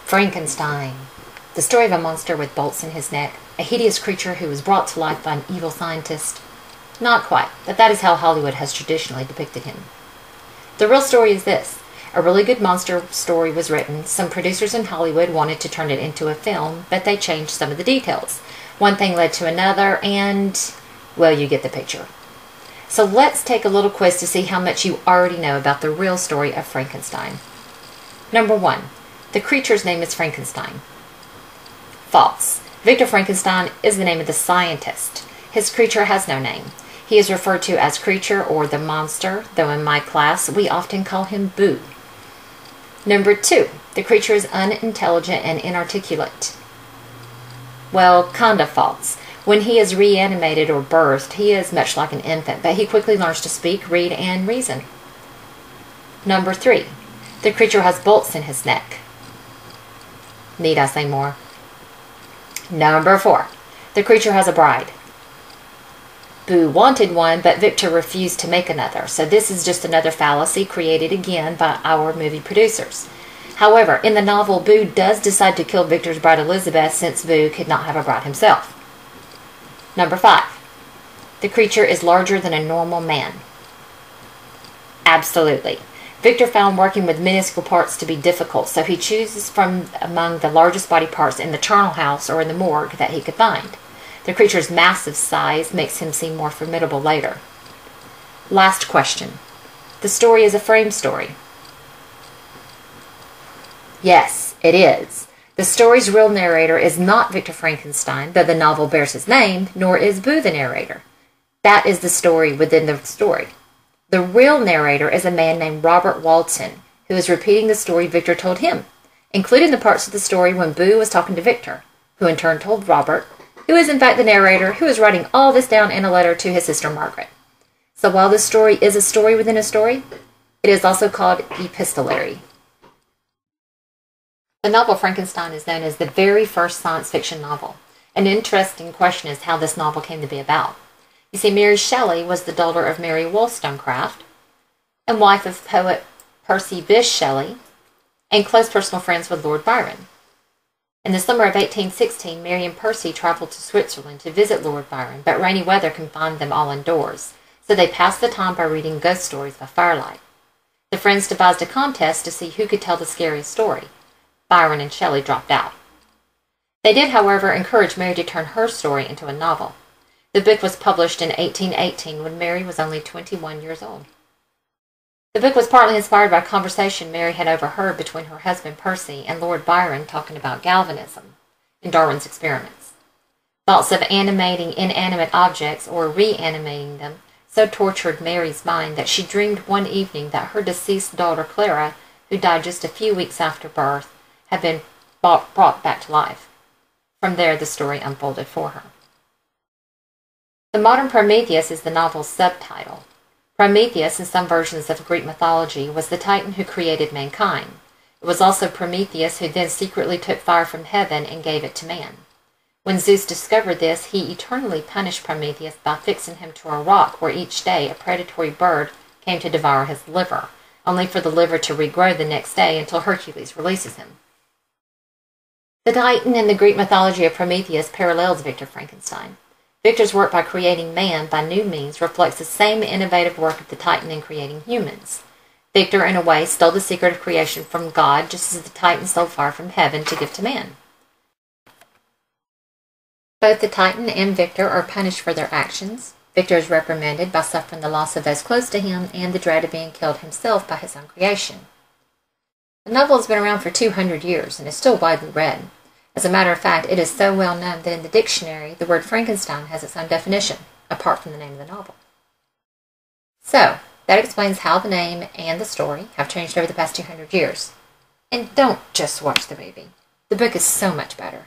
Frankenstein. The story of a monster with bolts in his neck, a hideous creature who was brought to life by an evil scientist. Not quite, but that is how Hollywood has traditionally depicted him. The real story is this. A really good monster story was written. Some producers in Hollywood wanted to turn it into a film, but they changed some of the details. One thing led to another, and, well, you get the picture. So let's take a little quiz to see how much you already know about the real story of Frankenstein. Number 1. The creature's name is Frankenstein. False. Victor Frankenstein is the name of the scientist. His creature has no name. He is referred to as creature or the monster, though in my class we often call him Boo. Number 2. The creature is unintelligent and inarticulate. Well, kinda false. When he is reanimated or birthed, he is much like an infant, but he quickly learns to speak, read, and reason. Number 3. The creature has bolts in his neck. Need I say more? Number 4. The creature has a bride. Boo wanted one, but Victor refused to make another, so this is just another fallacy created again by our movie producers. However, in the novel, Boo does decide to kill Victor's bride Elizabeth since Boo could not have a bride himself. Number 5. The creature is larger than a normal man. Absolutely. Victor found working with minuscule parts to be difficult, so he chooses from among the largest body parts in the charnel house or in the morgue that he could find. The creature's massive size makes him seem more formidable later. Last question. The story is a frame story. Yes, it is. The story's real narrator is not Victor Frankenstein, though the novel bears his name, nor is Boo the narrator. That is the story within the story. The real narrator is a man named Robert Walton, who is repeating the story Victor told him, including the parts of the story when Boo was talking to Victor, who in turn told Robert, who is in fact the narrator, who is writing all this down in a letter to his sister Margaret. So while this story is a story within a story, it is also called epistolary. The novel Frankenstein is known as the very first science fiction novel. An interesting question is how this novel came to be about. You see, Mary Shelley was the daughter of Mary Wollstonecraft and wife of poet Percy Bysshe Shelley and close personal friends with Lord Byron. In the summer of 1816, Mary and Percy traveled to Switzerland to visit Lord Byron, but rainy weather confined them all indoors, so they passed the time by reading ghost stories by firelight. The friends devised a contest to see who could tell the scariest story. Byron and Shelley dropped out. They did, however, encourage Mary to turn her story into a novel. The book was published in 1818 when Mary was only 21 years old. The book was partly inspired by a conversation Mary had overheard between her husband Percy and Lord Byron talking about galvanism and Darwin's experiments. Thoughts of animating inanimate objects or reanimating them so tortured Mary's mind that she dreamed one evening that her deceased daughter Clara, who died just a few weeks after birth, had been brought back to life. From there, the story unfolded for her. The modern Prometheus is the novel's subtitle. Prometheus, in some versions of Greek mythology, was the titan who created mankind. It was also Prometheus who then secretly took fire from heaven and gave it to man. When Zeus discovered this, he eternally punished Prometheus by fixing him to a rock where each day a predatory bird came to devour his liver, only for the liver to regrow the next day until Hercules releases him. The Titan in the Greek mythology of Prometheus parallels Victor Frankenstein. Victor's work by creating man by new means reflects the same innovative work of the Titan in creating humans. Victor, in a way, stole the secret of creation from God, just as the Titan stole fire from heaven to give to man. Both the Titan and Victor are punished for their actions. Victor is reprimanded by suffering the loss of those close to him and the dread of being killed himself by his own creation. The novel has been around for 200 years and is still widely read. As a matter of fact, it is so well known that in the dictionary, the word Frankenstein has its own definition, apart from the name of the novel. So, that explains how the name and the story have changed over the past 200 years. And don't just watch the movie. The book is so much better.